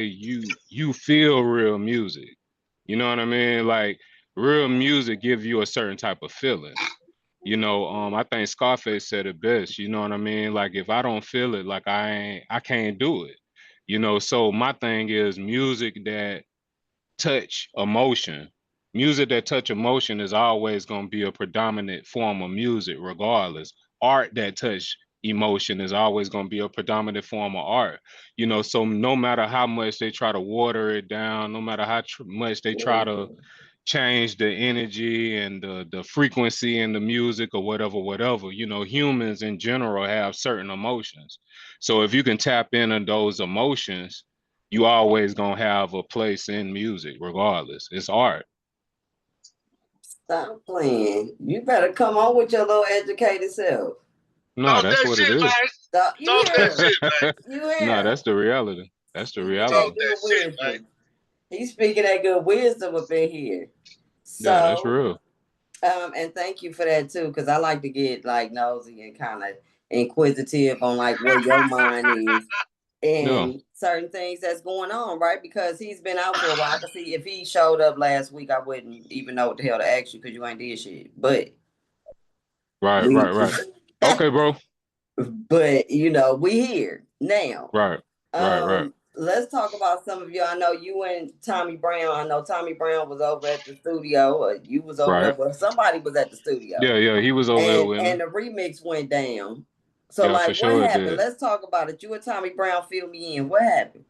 you feel real music. You know what I mean? Like real music give you a certain type of feeling. I think Scarface said it best. You know what I mean? Like if I don't feel it, like I can't do it. So my thing is music that touch emotion. Music that touch emotion is always going to be a predominant form of music, regardless. Art that touch emotion is always going to be a predominant form of art. So no matter how much they try to water it down, no matter how much they try to change the energy and the frequency in the music or whatever, humans in general have certain emotions. So if you can tap into those emotions, you always gonna have a place in music, regardless. It's art. Stop playing. You better come on with your little educated self. No, that's what it is. Stop. You Talk hear? that shit, man. You hear? No, that's the reality. That's the reality. Talk that shit, man. He's speaking that good wisdom up in here. Yeah, that's So, real. and thank you for that too, because I like to get like nosy and kind of inquisitive on like where your mind is and certain things that's going on, right? Because he's been out for a while. I can see if he showed up last week, I wouldn't even know what the hell to ask you because you ain't did shit. But right. Okay, bro. But we here now. Right. Let's talk about some of you. I know you and Tommy Browne. I know Tommy Browne was over at the studio, or you was over there, but somebody was at the studio. Yeah, he was over there with me. And the remix went down. So, for like, sure what happened? Let's talk about it. You and Tommy Browne fill me in. What happened?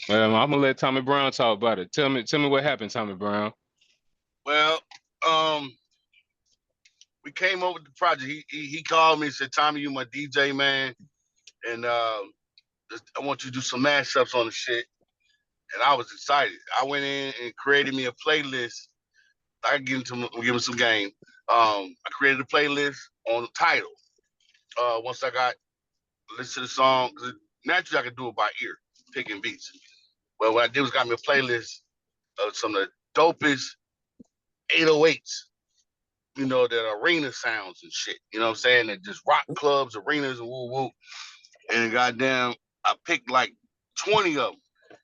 I'm gonna let Tommy Browne talk about it. Tell me what happened, Tommy Browne. Well, we came over with the project. He called me and said, "Tommy, you my DJ, man, and I want you to do some mashups on the shit." And I was excited. I went in and created me a playlist. I give him some game. I created a playlist on the title. Once I got listen to the song, naturally I could do it by ear, picking beats. But what I did was got me a playlist of some of the dopest 808s, that arena sounds and shit. You know what I'm saying? That just rock clubs, arenas, and woo woo. And goddamn, I picked like 20 of them.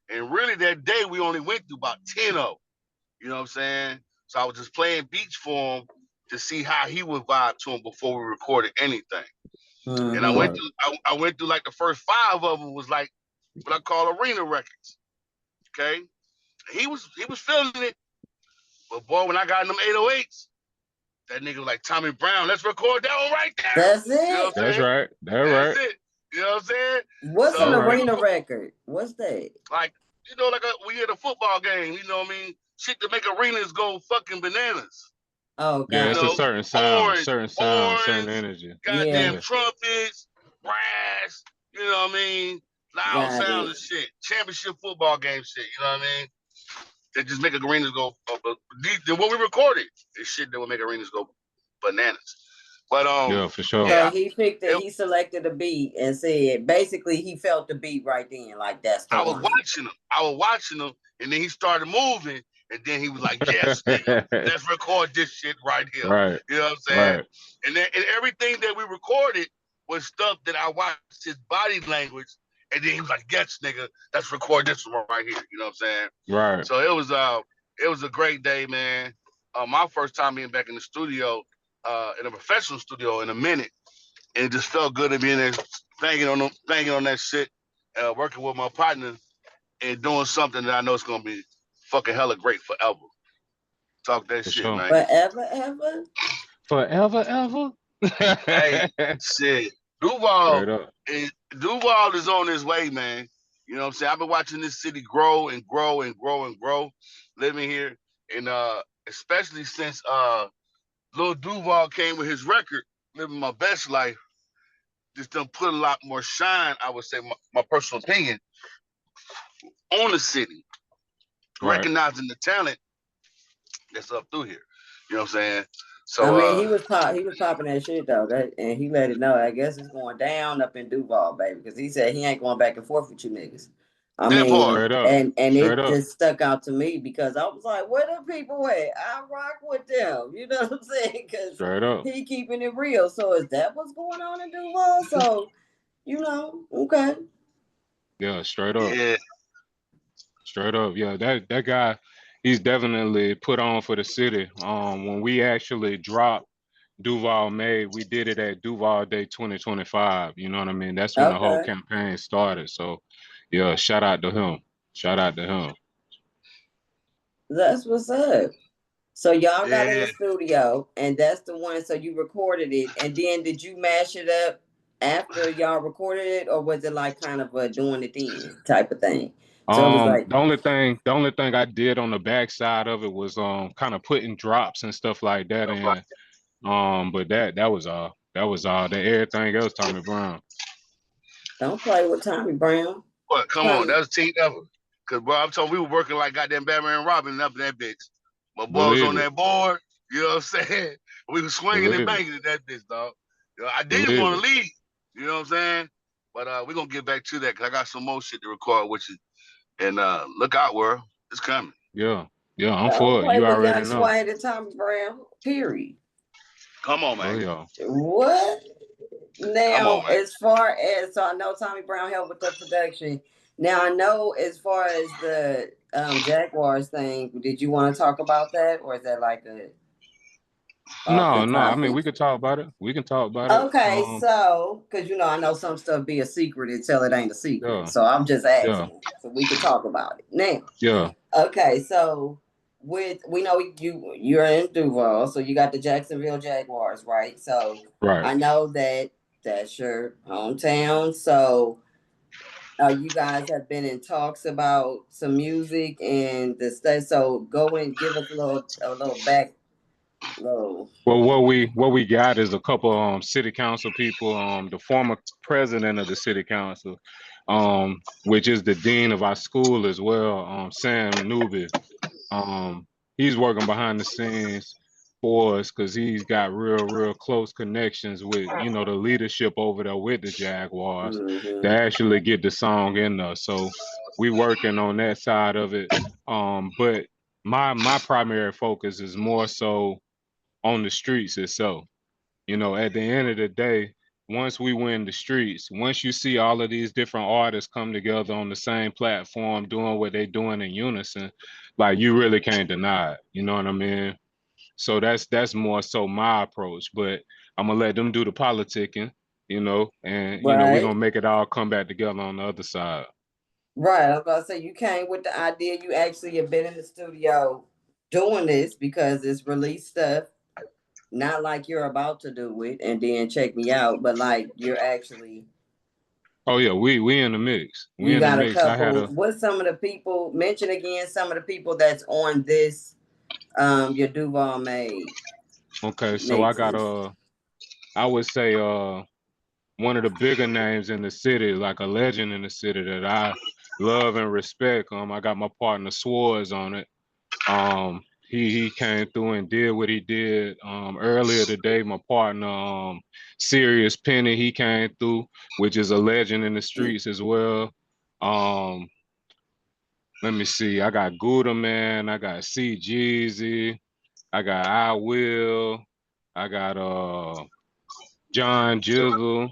And really that day we only went through about 10 of them. You know what I'm saying? So I was just playing beats for him to see how he would vibe to him before we recorded anything. And I went through like the first 5 of them was like what I call arena records. Okay. He was feeling it. But boy, when I got in them 808s, that nigga was like, "Tommy Browne, let's record that one right there." That's it. You know That's right. That's it. You know what I'm saying? What's an arena record? What's that? Like, we at a football game, you know what I mean? Shit to make arenas go fucking bananas. Oh, God. Yeah, it's a certain sound, certain energy. Goddamn trumpets, brass, you know what I mean? Loud sounds and shit. Championship football game shit, you know what I mean? That just make arenas go. Then what we recorded is shit that would make arenas go bananas. But yeah, for sure. So he picked it. He selected a beat and said, basically, he felt the beat right then. Like that's. I was watching him, and then he started moving, and then he was like, "Yes, nigga, let's record this shit right here." Right. You know what I'm saying? Right. And everything that we recorded was stuff that I watched his body language, and then he was like, "Yes, nigga, let's record this one right here." You know what I'm saying? Right. So it was a great day, man. My first time being back in the studio, in a professional studio in a minute, and it just felt good to be in there banging on that shit, working with my partner, and doing something that I know is gonna be fucking hella great forever. Talk that shit, man. Forever, ever? Forever, ever? Hey, shit. Duval is on his way, man. You know what I'm saying? I've been watching this city grow and grow and grow and grow, living here. And especially since Lil Duval came with his record, Living My Best Life, just done put a lot more shine, I would say, my personal opinion, on the city. Recognizing the talent that's up through here. You know what I'm saying? So I mean, he was popping that shit though, and he let it know. I guess it's going down up in Duval, baby, because he said he ain't going back and forth with you niggas. I mean, and it just stuck out to me because I was like, where the people at? I rock with them. You know what I'm saying? Because he keeping it real. So is that what's going on in Duval? So, okay. Yeah, straight up. Yeah. Straight up. Yeah, that guy, he's definitely put on for the city. When we actually dropped Duval Made, we did it at Duval Day 2025. You know what I mean? That's when the whole campaign started. So yeah, shout out to him. Shout out to him. That's what's up. So y'all got in the studio, and that's the one. So you recorded it, and then did you mash it up after y'all recorded it, or was it like kind of a doing it then type of thing? So it was like The only thing I did on the backside of it was kind of putting drops and stuff like that in. But that was all. That was all. The everything else, Tommy Browne. Don't play with Tommy Browne. What? Come on, that was team effort. Cause bro, I'm telling you, we were working like goddamn Batman and Robin up in that bitch. My boy was on that board. You know what I'm saying? We was swinging and banging at that bitch, dog. You know, I didn't want to leave. You know what I'm saying? But we're gonna get back to that because I got some more shit to record with you. And look out, world. It's coming. Yeah. Yeah, I'm for it. You already know. Young Swain and Tommy Browne, period. Come on, man. Oh, yeah. What? Now, as far as, so I know Tommy Browne helped with the production. Now, I know as far as the Jaguars thing, did you want to talk about that? Or is that like a... No. I mean, we could talk about it. We can talk about it. Okay, so, because, you know, I know some stuff be a secret until it ain't a secret. Yeah. So I'm just asking. Yeah. So we can talk about it. Now. Yeah. Okay, so... we know you're in Duval, so you got the Jacksonville Jaguars, right? So I know that's your hometown. So you guys have been in talks about some music and the stuff. So go and give us a little back. Well, what we got is a couple city council people. The former president of the city council, which is the dean of our school as well, Sam Newby. He's working behind the scenes for us because he's got real close connections with, you know, the leadership over there with the Jaguars to actually get the song in there. So we working on that side of it. But my primary focus is more so on the streets itself. You know, at the end of the day, once we win the streets, once you see all of these different artists come together on the same platform doing what they're doing in unison, like you really can't deny it. You know what I mean? So that's more so my approach. But I'm gonna let them do the politicking, you know, and you know, we're gonna make it all come back together on the other side. Right. I was about to say you came with the idea. You actually have been in the studio doing this because it's released stuff. Not like you're about to do it and then check me out, but like you're actually. Oh yeah, we in the mix. We you in got the mix. A couple. What's some of the people? Mention again some of the people that's on this. Your Duval Made. Okay, so mixes. I would say one of the bigger names in the city, like a legend in the city that I love and respect. I got my partner Swords on it. He came through and did what he did. Earlier today, my partner Serious Penny, he came through, which is a legend in the streets as well. Let me see. I got Gouda Man, I got C Jeezy, I got I Will, I got John Jizzle,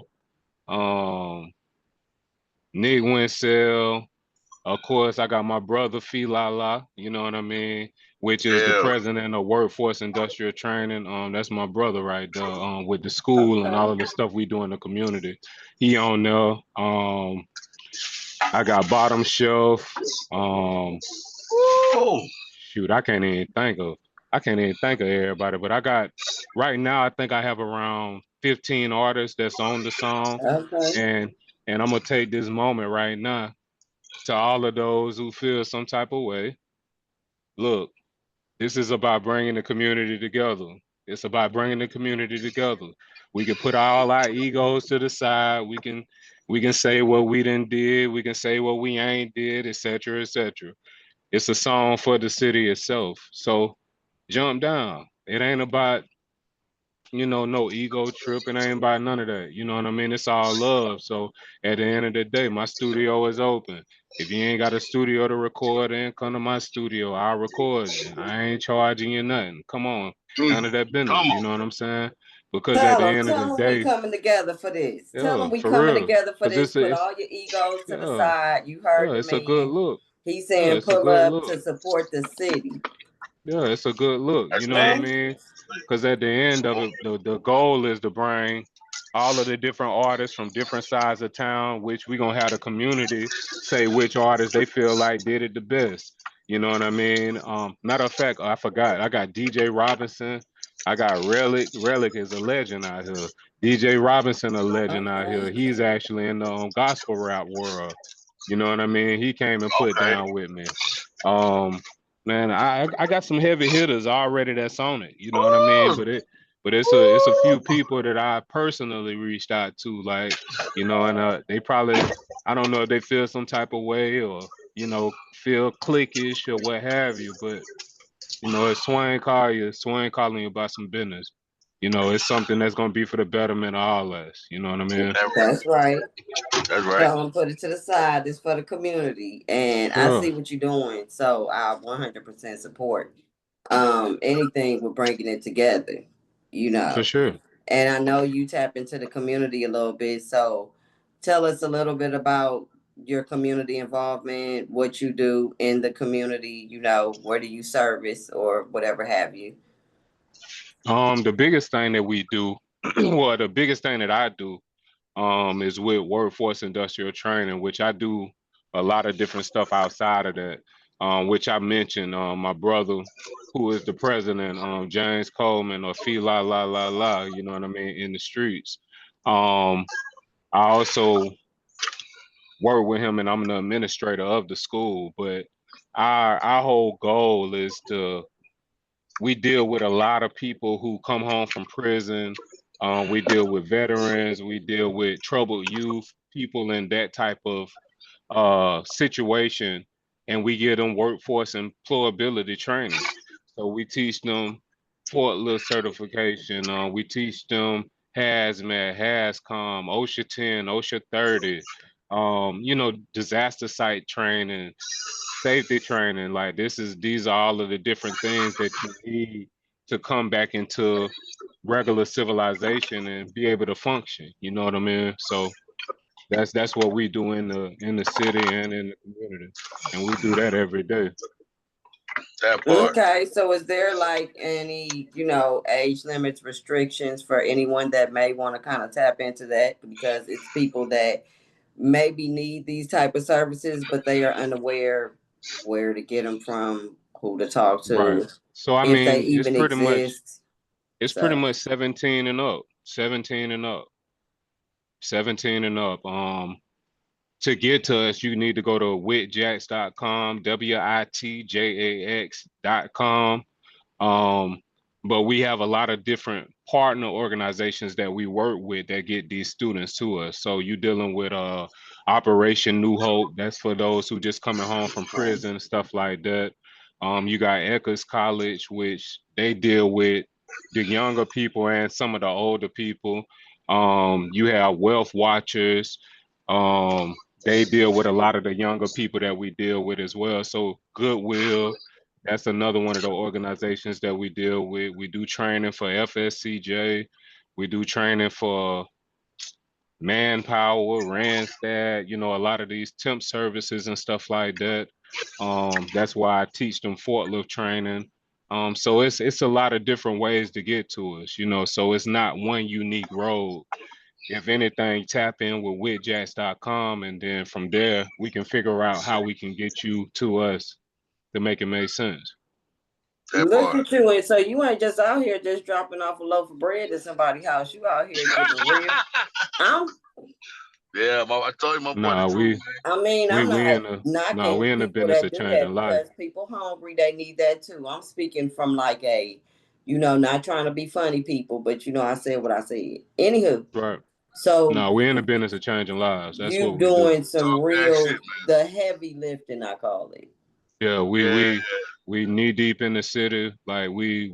Nick Winsell. Of course, I got my brother Lala, you know what I mean, which is the president of Workforce Industrial Training. That's my brother right there, with the school and all of the stuff we do in the community. He on there. I got Bottom Shelf. Shoot, I can't even think of everybody, but I got right now, I think I have around 15 artists that's on the song. And I'm gonna take this moment right now to all of those who feel some type of way. Look, this is about bringing the community together. It's about bringing the community together. We can put all our egos to the side. We can say what we done did. We can say what we ain't did, etc., etc. It's a song for the city itself. So jump down. It ain't about, you know, no ego trip. It ain't about none of that. You know what I mean? It's all love. So at the end of the day, my studio is open. If you ain't got a studio to record in, come to my studio. I'll record you. I ain't charging you nothing. Come on. None of that business. You know what I'm saying? Because at the end of the day, we coming together for this. Tell them we coming together for this. Put all your egos to the side. You heard the man. It's a good look. He's saying it's a pull good up look. to support the city. Yeah, it's a good look. You That's know what I me. mean? Because at the end of it, the goal is to bring all of the different artists from different sides of town, which we're gonna have the community say which artists they feel like did it the best. You know what I mean? Matter of fact, I forgot. I got DJ Robinson. I got Relic. Relic is a legend out here. DJ Robinson, a legend out Okay. here. He's actually in the gospel rap world. You know what I mean? He came and put Okay. down with me. Um, Man, I got some heavy hitters already that's on it. You know what I mean? Ooh, But it's a few people that I personally reached out to, like, and they probably, I don't know if they feel some type of way or feel cliquish or what have you. But if Swain calling you about some business. It's something that's gonna be for the betterment of all us. You know what I mean? That's right. that's right. Tell them put it to the side. It's for the community, and I Sure, see what you're doing. So I 100% support anything with bringing it together. You for know, sure. and I know you tap into the community a little bit. So tell us a little bit about your community involvement, what you do in the community. Where do you service or whatever have you. The biggest thing that we do, well, the biggest thing that I do is with workforce industrial training, which I do a lot of different stuff outside of that, which I mentioned my brother, who is the president, James Coleman or Fee La La La La, you know what I mean, in the streets. Um, I also work with him and I'm the administrator of the school, but our whole goal is we deal with a lot of people who come home from prison. We deal with veterans. We deal with troubled youth, people in that type of situation, and we give them workforce employability training. So we teach them forklift certification. We teach them hazmat, hazcom, OSHA 10, OSHA 30. Disaster site training, safety training. Like these are all of the different things that you need to come back into regular civilization and be able to function. You know what I mean? So that's what we do in the city and in the community, and we do that every day. That part. Okay, so is there like any, age limits, restrictions for anyone that may want to kind of tap into that? Because it's people that maybe need these type of services, but they are unaware where to get them from, who to talk Right. to, So I if they mean, even exist. it's pretty So, much 17 and up, 17 and up, 17 and up. To get to us, you need to go to witjax.com, WITJAX.com. Um, but we have a lot of different partner organizations that we work with that get these students to us. So you dealing with Operation New Hope, that's for those who just coming home from prison, stuff like that. You got Eckers College, which they deal with the younger people and some of the older people. You have Wealth Watchers. They deal with a lot of the younger people that we deal with as well. So Goodwill, that's another one of the organizations that we deal with. We do training for FSCJ. We do training for Manpower, Randstad, a lot of these temp services and stuff like that. That's why I teach them forklift training. So it's a lot of different ways to get to us, so it's not one unique road. If anything, tap in with witjazz.com, and then from there we can figure out how we can get you to us to make it make sense. That look part. at you. And so you ain't just out here just dropping off a loaf of bread at somebody's house. You out here giving real. I'm Yeah, I told you my boy the Nah, truth, we man. I mean, we I'm we not in the nah, knocking we in the people business that of do that changing life. because people hungry, they need that too. I'm speaking from like not trying to be funny people, but I said what I said. Anywho, Right. so No, we're in the business of changing lives. That's you what we do. doing some Talk that shit, real man. the heavy lifting, I call it. Yeah, we Yeah, we we knee deep in the city. Like we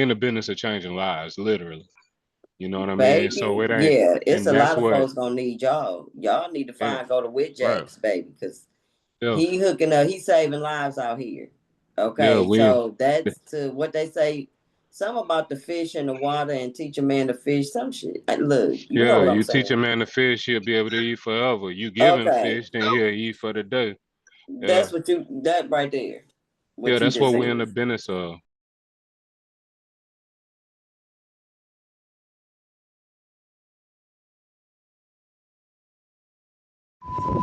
in the business of changing lives, literally. You know what I mean? So Baby, it ain't, yeah, it's and a that's lot of what. folks gonna need y'all. Y'all need to Yeah, go to Wit right. Jacks, baby, because Yeah, he hooking up, he saving lives out here. yeah. Okay, so that's to what they say. Some about the fish in the water and teach a man to fish. Some shit. Look, you know Yeah, what I'm you teach a saying. man to fish, he'll be able to eat forever. You give him Okay, fish, then he'll eat for the day. That's what that right there. Yeah, that's what we're in the business of.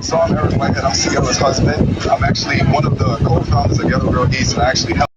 So I'm Eric Whitehead. I'm Sierra's husband. I'm actually one of the co-founders of Ghetto Girl East, and I actually help